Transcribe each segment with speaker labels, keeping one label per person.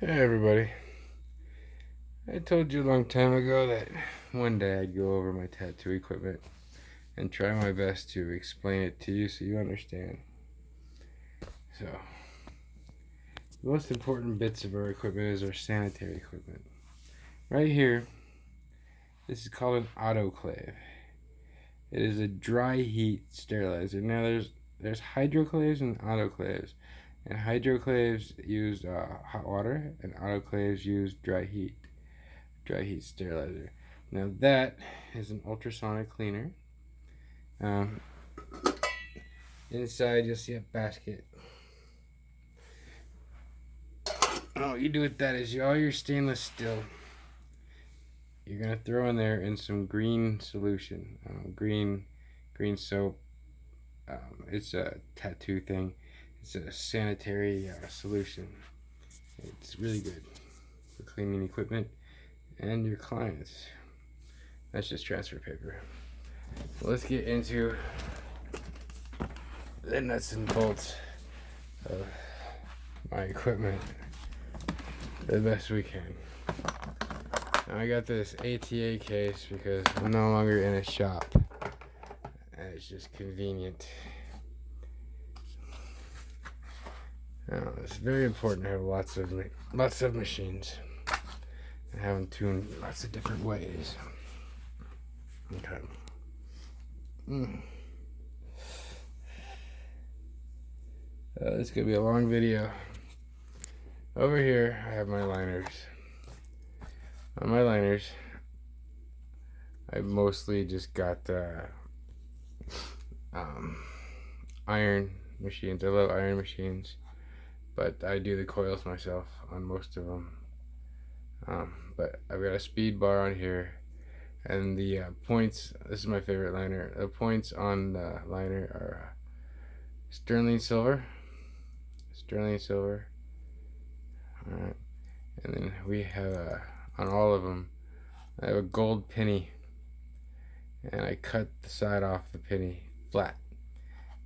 Speaker 1: Hey everybody. I told you a long time ago that one day I'd go over my tattoo equipment and try my best to explain it to you so you understand. So, the most important bits of our equipment is our sanitary equipment. Right here, this is called an autoclave. It is a dry heat sterilizer. Now there's hydroclaves and autoclaves. And hydroclaves use hot water and autoclaves use dry heat sterilizer. Now that is an ultrasonic cleaner. Um, Inside you'll see a basket. And what you do with that is all your stainless steel, you're gonna throw in there in some green solution, green soap. It's a tattoo thing. It's a sanitary solution. It's really good for cleaning equipment and your clients. That's just transfer paper. Let's get into the nuts and bolts of my equipment the best we can. Now I got this ATA case because I'm no longer in a shop and it's just convenient. Now, it's very important to have lots of machines and have them tuned lots of different ways. Okay. This is gonna be a long video. Over here, I have my liners. On my liners, I mostly just got iron machines. I love iron machines, but I do the coils myself on most of them. But I've got a speed bar on here, and the points. This is my favorite liner. The points on the liner are sterling silver. All right, and then we have on all of them, I have a gold penny, and I cut the side off the penny flat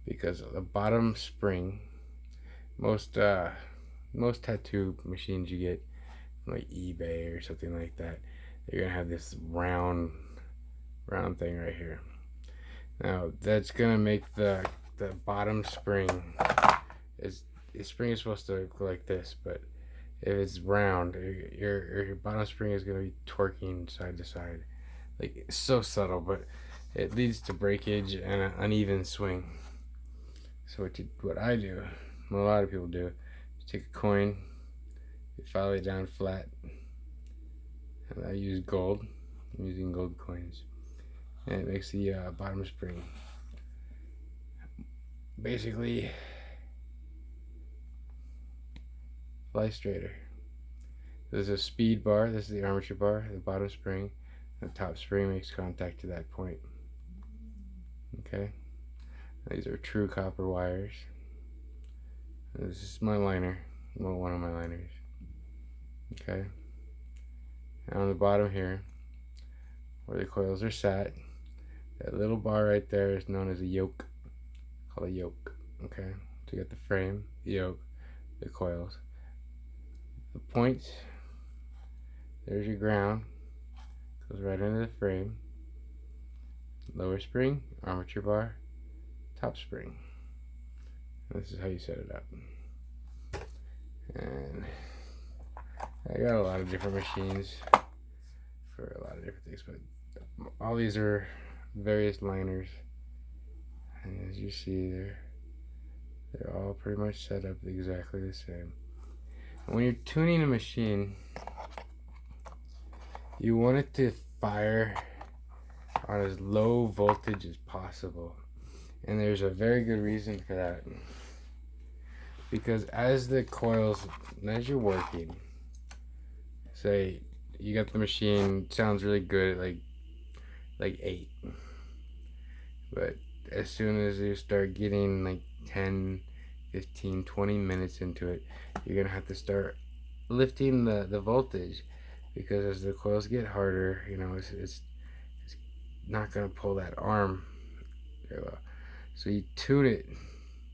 Speaker 1: because the bottom spring, most tattoo machines you get from like eBay or something like that, they're gonna have this round thing right here. Now that's gonna make the bottom spring is the spring is supposed to look like this, but if it's round, your bottom spring is gonna be torquing side to side. Like, it's so subtle, but it leads to breakage and an uneven swing. So what I do, what a lot of people do, is take a coin, you follow it down flat, and I use gold. I'm using gold coins, and it makes the bottom spring basically fly straighter. There's a speed bar. This is the armature bar. The bottom spring, the top spring makes contact to that point. Okay. These are true copper wires. This is my liner. Well, one of my liners. Okay. And on the bottom here, where the coils are sat, that little bar right there is known as a yoke. Called a yoke. Okay. So you got the frame, the yoke, the coils. The points, there's your ground. Goes right into the frame. Lower spring, armature bar, top spring. And this is how you set it up. And I got a lot of different machines for a lot of different things, but all these are various liners, and as you see, they're all pretty much set up exactly the same. And when you're tuning a machine, you want it to fire on as low voltage as possible, and there's a very good reason for that. Because as the coils, as you're working, say you got the machine, sounds really good at like 8, but as soon as you start getting like 10, 15, 20 minutes into it, you're gonna have to start lifting the voltage, because as the coils get harder, it's not gonna pull that arm very well. So you tune it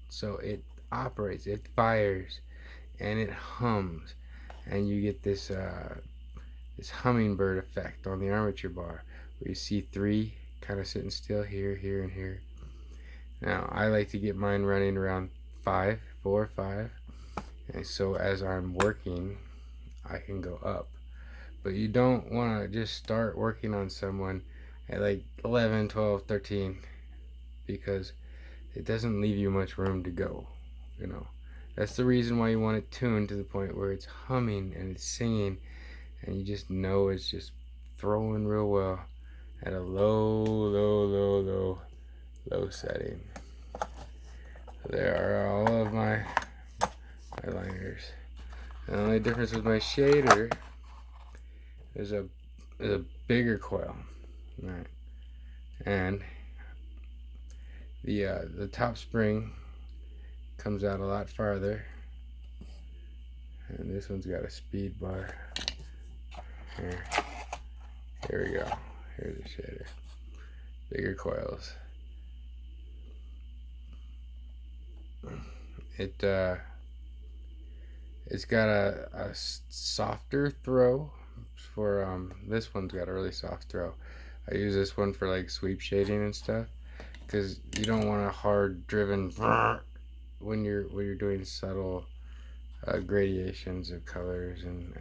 Speaker 1: so it operates, it fires, and it hums. and you get this this hummingbird effect on the armature bar, where you see 3 kind of sitting still here, here, and here. Now I like to get mine running around 5, 4, 5, and so as I'm working, I can go up. But you don't want to just start working on someone at like 11, 12, 13, because it doesn't leave you much room to go, you know. That's the reason why you want it tuned to the point where it's humming and it's singing, and you just know it's just throwing real well at a low setting. There are all of my liners. The only difference with my shader is a bigger coil, right? And the top spring comes out a lot farther, and this one's got a speed bar. Here we go. Here's the shader. Bigger coils. It's got a softer throw. For this one's got a really soft throw. I use this one for like sweep shading and stuff, because you don't want a hard driven when you're doing subtle gradations of colors and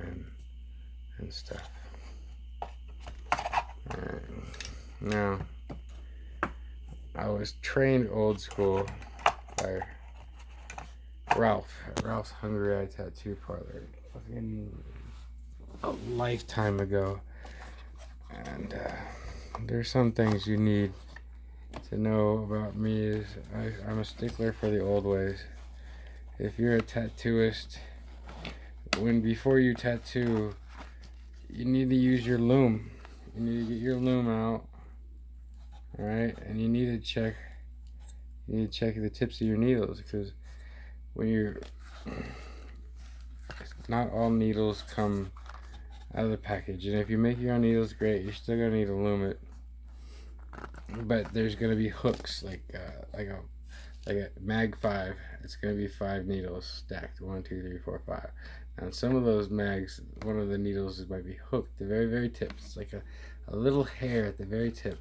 Speaker 1: stuff. Alright. Now, I was trained old school by Ralph's Hungry Eye Tattoo Parlor, fucking a lifetime ago, and there's some things you need to know about me. Is I'm a stickler for the old ways. If you're a tattooist, before you tattoo, you need to use your loom. You need to get your loom out, all right, and you need to check the tips of your needles, because not all needles come out of the package, and if you make your own needles, great. You're still gonna need to loom it, but there's gonna be hooks like a mag 5. It's gonna be 5 needles stacked, 1, 2, 3, 4, 5. Now some of those mags, one of the needles might be hooked at the very tip. It's like a little hair at the very tip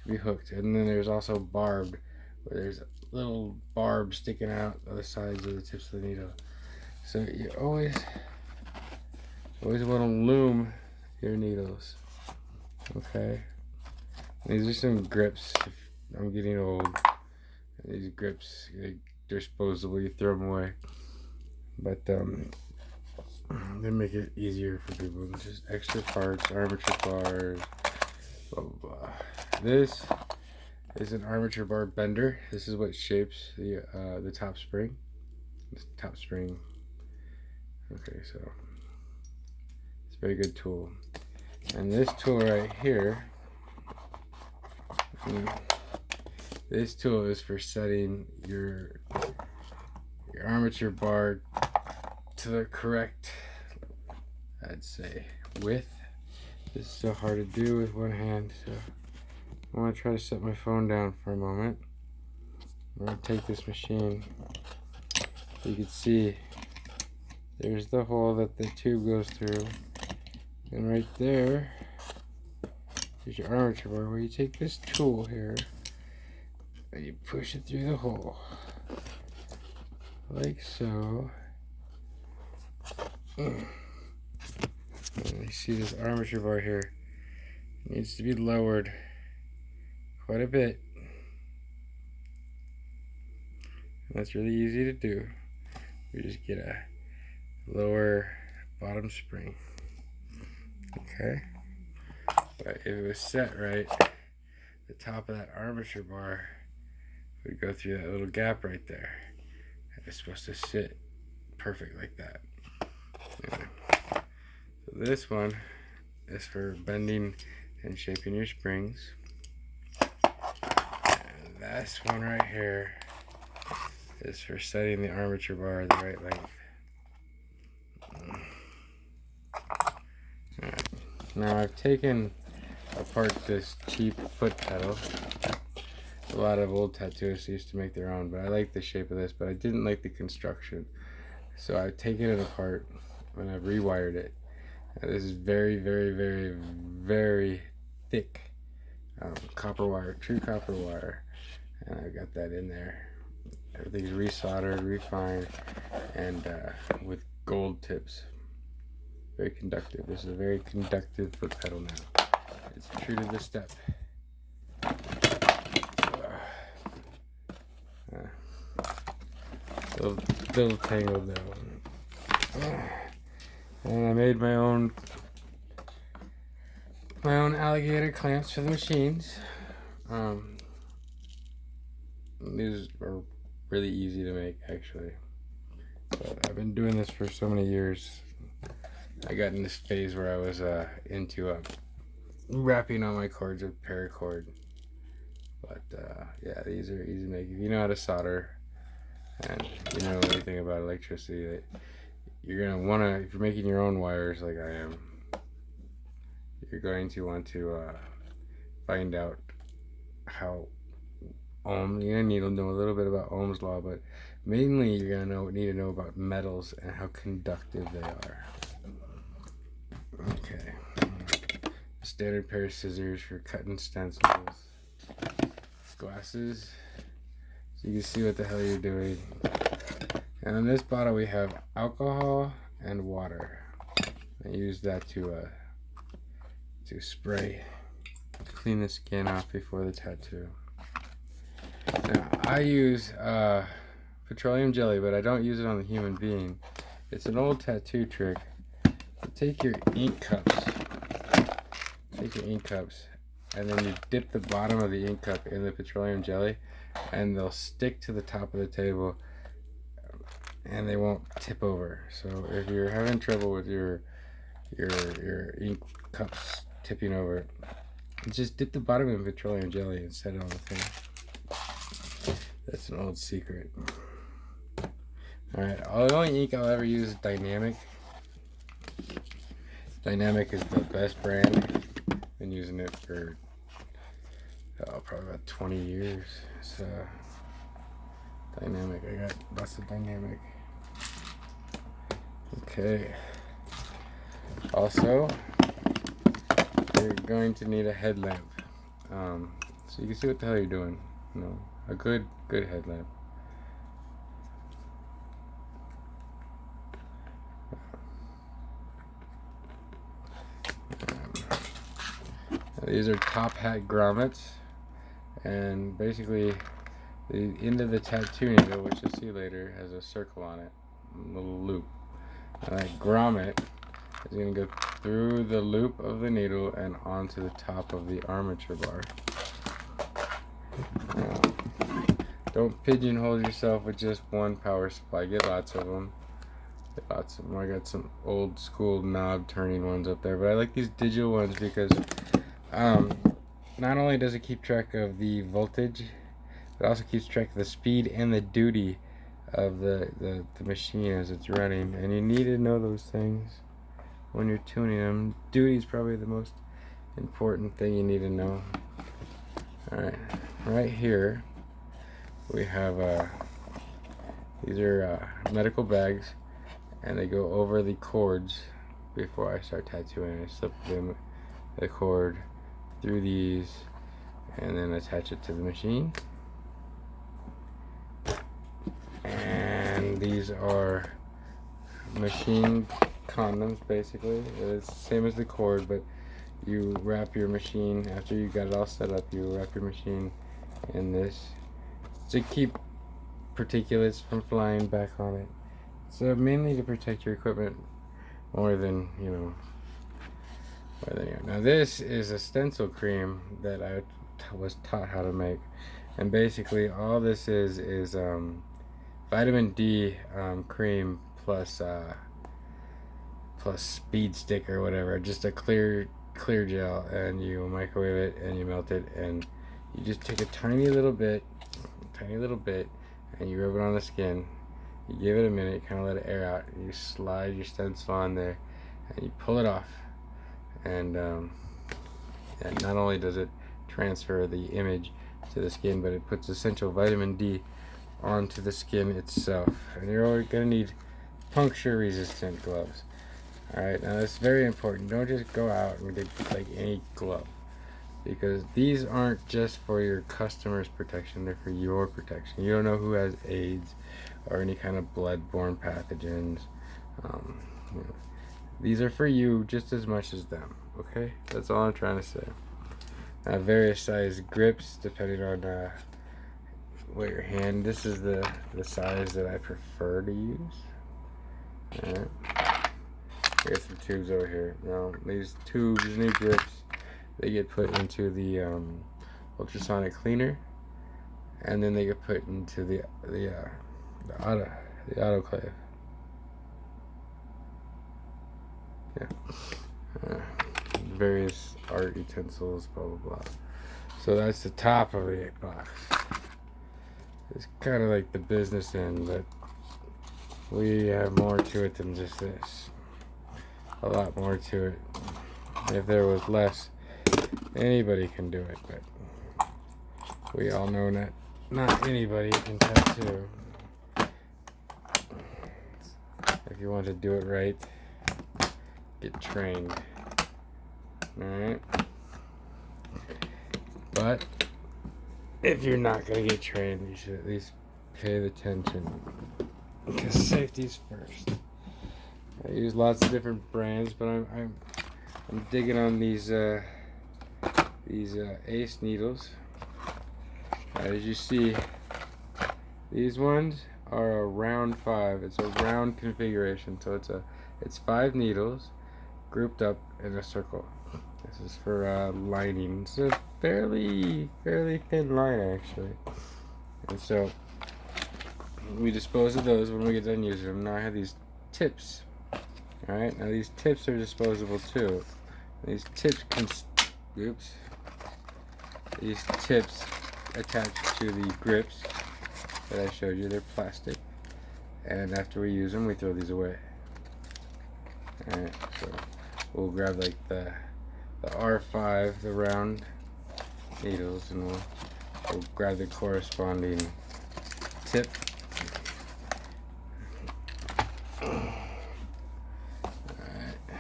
Speaker 1: to be hooked, and then there's also barbed, where there's little barbs sticking out of the sides of the tips of the needle. So you always want to loom your needles. Okay. These are some grips. I'm getting old. These grips, they're disposable. You throw them away. But they make it easier for people. Just extra parts, armature bars, blah blah blah. This is an armature bar bender. This is what shapes the top spring. This top spring. Okay, so it's a very good tool. And this tool right here, this tool is for setting your armature bar to the correct, I'd say, width. This is so hard to do with one hand, so I want to try to set my phone down for a moment. I'm going to take this machine. You can see there's the hole that the tube goes through, and right there is your armature bar, where you take this tool here and you push it through the hole like so. And you see this armature bar here, it needs to be lowered quite a bit. And that's really easy to do. We just get a lower bottom spring. Okay? But if it was set right, the top of that armature bar would go through that little gap right there. It's supposed to sit perfect like that. Anyway. So this one is for bending and shaping your springs. And this one right here is for setting the armature bar the right length. Alright. Now I've taken apart this cheap foot pedal. A lot of old tattooists used to make their own, but I like the shape of this, but I didn't like the construction. So I've taken it apart. and I've rewired it. This is very, very, very, very thick copper wire, true copper wire, and I've got that in there. Everything's resoldered, refined, and with gold tips. Very conductive. This is a very conductive foot pedal now. It's true to the step. Little tangled though. And I made my own alligator clamps for the machines. These are really easy to make, actually. But I've been doing this for so many years. I got in this phase where I was into wrapping all my cords with paracord. But yeah, these are easy to make. If you know how to solder and you know anything about electricity, you're gonna wanna, if you're making your own wires like I am, you're going to want to find out how Ohm. You're gonna need to know a little bit about Ohm's law, but mainly you're gonna need to know about metals and how conductive they are. Okay. Standard pair of scissors for cutting stencils. Glasses, so you can see what the hell you're doing. And in this bottle we have alcohol and water. I use that to spray, clean the skin off before the tattoo. Now I use petroleum jelly, but I don't use it on the human being. It's an old tattoo trick. You take your ink cups, and then you dip the bottom of the ink cup in the petroleum jelly, and they'll stick to the top of the table, and they won't tip over. So if you're having trouble with your ink cups tipping over, just dip the bottom in petroleum jelly and set it on the thing. That's an old secret. Alright, the only ink I'll ever use is Dynamic. Dynamic is the best brand. Been using it for probably about 20 years. So Dynamic, I got lots of Dynamic. Okay. Also, you're going to need a headlamp, so you can see what the hell you're doing. You know, a good headlamp. These are top hat grommets, and basically the end of the tattoo needle, which you'll see later, has a circle on it, a little loop. And that grommet is going to go through the loop of the needle and onto the top of the armature bar. Now, don't pigeonhole yourself with just one power supply. Get lots of them. I got some old school knob turning ones up there, but I like these digital ones because not only does it keep track of the voltage, it also keeps track of the speed and the duty of the machine as it's running, and you need to know those things when you're tuning them. Duty is probably the most important thing you need to know. Alright, right here we have these are medical bags, and they go over the cords before I start tattooing. I slip the cord through these and then attach it to the machine. And these are machine condoms, basically. It's the same as the cord, but you wrap your machine, after you got it all set up, you wrap your machine in this to keep particulates from flying back on it. So mainly to protect your equipment more than, you know, Now this is a stencil cream that I was taught how to make, and basically all this is vitamin D cream plus speed stick or whatever, just a clear gel, and you microwave it and you melt it, and you just take a tiny little bit, and you rub it on the skin. You give it a minute, kind of let it air out, and you slide your stencil on there and you pull it off. And not only does it transfer the image to the skin, but it puts essential vitamin D onto the skin itself. And you're always going to need puncture resistant gloves. Alright, now it's very important. Don't just go out and get like any glove, because these aren't just for your customer's protection, they're for your protection. You don't know who has AIDS or any kind of blood-borne pathogens. You know, these are for you just as much as them, okay? That's all I'm trying to say. Various size grips depending on what your hand. This is the size that I prefer to use. Alright. Here's some tubes over here. Now these tubes, these grips, they get put into the ultrasonic cleaner, and then they get put into the autoclave. Yeah. Various art utensils, blah blah blah. So that's the top of the box. It's kind of like the business end, but we have more to it than just this. A lot more to it. If there was less, anybody can do it, but we all know that not anybody can tattoo. If you want to do it right, get trained. Alright? But if you're not going to get trained, you should at least pay the attention, because safety's first. I use lots of different brands, but I'm digging on these Ace needles. As you see, these ones are a round 5. It's a round configuration, so it's 5 needles grouped up in a circle. This is for lining. It's a fairly thin line actually, and so we dispose of those when we get done using them. Now I have these tips. Alright, now these tips are disposable too. These tips these tips attach to the grips that I showed you. They're plastic, and after we use them, we throw these away. Alright, so we'll grab like the R5, the round needles, and we'll grab the corresponding tip.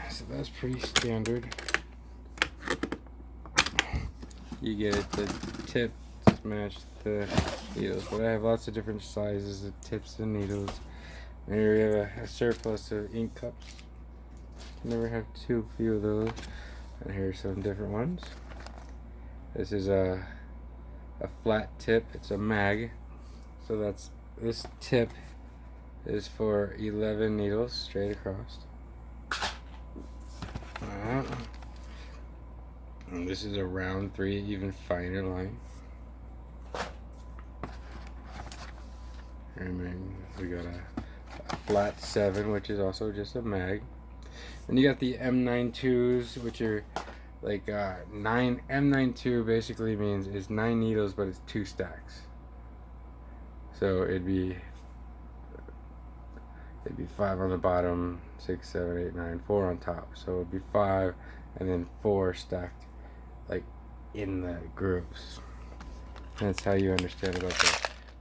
Speaker 1: So that's pretty standard. You get it, the tip to match the needles, but I have lots of different sizes of tips and needles. And here we have a surplus of ink cups. Never have too few of those. And here's some different ones. This is a flat tip. It's a mag. So this tip is for 11 needles straight across. And this is a round 3, even finer line. And then we got a flat 7, which is also just a mag. And you got the M92s, which are like 9. M92 basically means it's 9 needles, but it's 2 stacks. So it'd be 5 on the bottom, 6, 7, 8, 9, 4 on top. So it'd be 5 and then 4 stacked like in the groups. That's how you understand about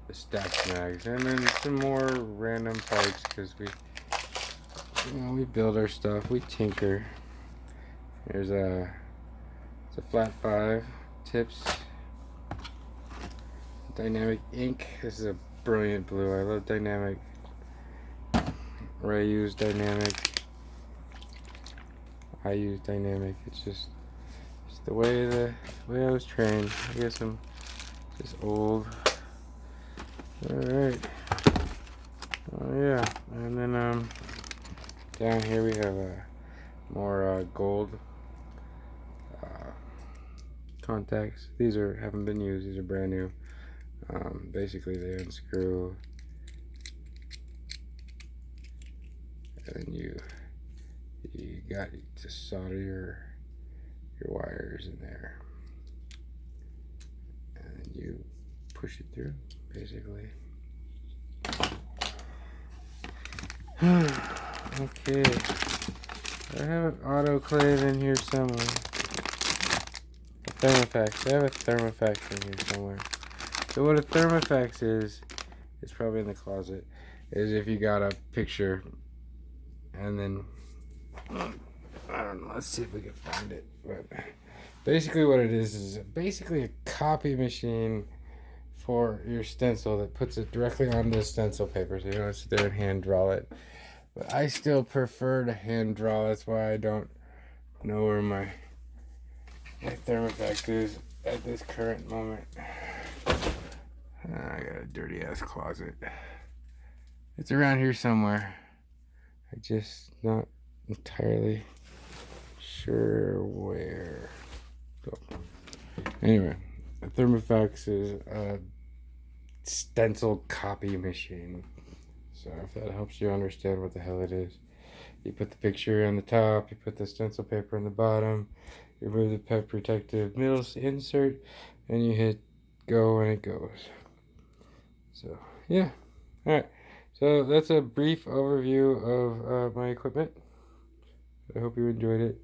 Speaker 1: the stacked mags. And then some more random parts, because we build our stuff, we tinker. It's a flat 5 tips, dynamic ink. This is a brilliant blue. I love dynamic. Ray used dynamic. I use dynamic. It's just the way I was trained. I guess I'm just old. All right. Oh yeah, and then down here we have more gold contacts. These haven't been used. These are brand new. Basically, they unscrew, and then you got to solder your wires in there, and then you push it through, basically. Okay, I have an autoclave in here somewhere. A Thermofax. I have a Thermofax in here somewhere. So what a Thermofax is, it's probably in the closet, is if you got a picture and then I don't know. Let's see if we can find it. But basically, what it is basically a copy machine for your stencil that puts it directly on the stencil paper, so you don't have to sit there and hand draw it. But I still prefer to hand draw. That's why I don't know where my Thermofax is at this current moment. I got a dirty ass closet. It's around here somewhere. I just not entirely sure where. So, anyway, a Thermofax is a stencil copy machine. So if that helps you understand what the hell it is. You put the picture on the top, you put the stencil paper on the bottom, you remove the pep protective middle insert, and you hit go and it goes. So yeah, alright. So that's a brief overview of my equipment. I hope you enjoyed it.